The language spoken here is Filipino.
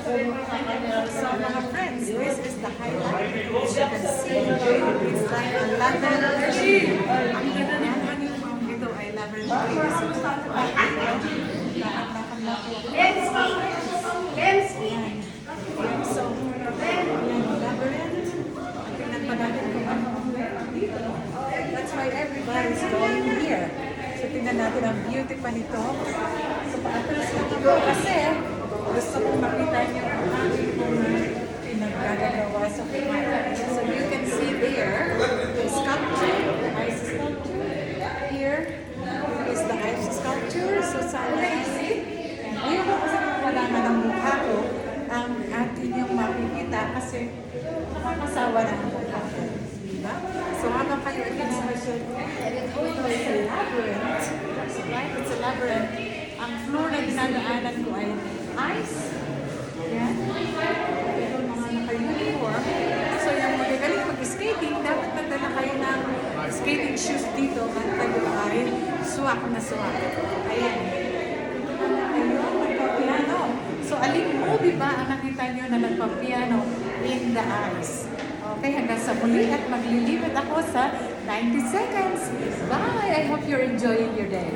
So mga friends, this is the highlight. As you can see, it's like a lavender tree. Ang ganda ng hangin mo. Ito ay lavender tree. So, lahat-lahat na po. Ayan. So, labyrinth. Tingnan pa natin kung ano dito. That's why everybody's going here. So, tingnan natin ang beauty pa nito. So, paatras na ito kasi gusto kong makita niyo ang aking mga pinaggagawa sa kumara. So, you can see there, the sculpture, the ice sculpture. Here is the ice sculpture. So, sana ngayon ko kasi wala na ng mukha ko ang atin yung makikita kasi makakasawa na ang mukha ko. Diba? So, habang kayo itinamasyal, ito is a labyrinth. Right? It's a labyrinth. Ang floor na dinadaanan ko ay ice. Yan. Pero mga naka-uniform. So, yung magagaling mag-skating, dapat magdala kayo ng skating shoes dito at kayo ay suwak na suwak. Ayan. Ayun, magpa-piano. So, aling movie ba ang nakita nyo na nagpa-piano in the ice? Okay, hanggang sa muli at maglilibot ako sa 90 seconds. Bye! I hope you're enjoying your day.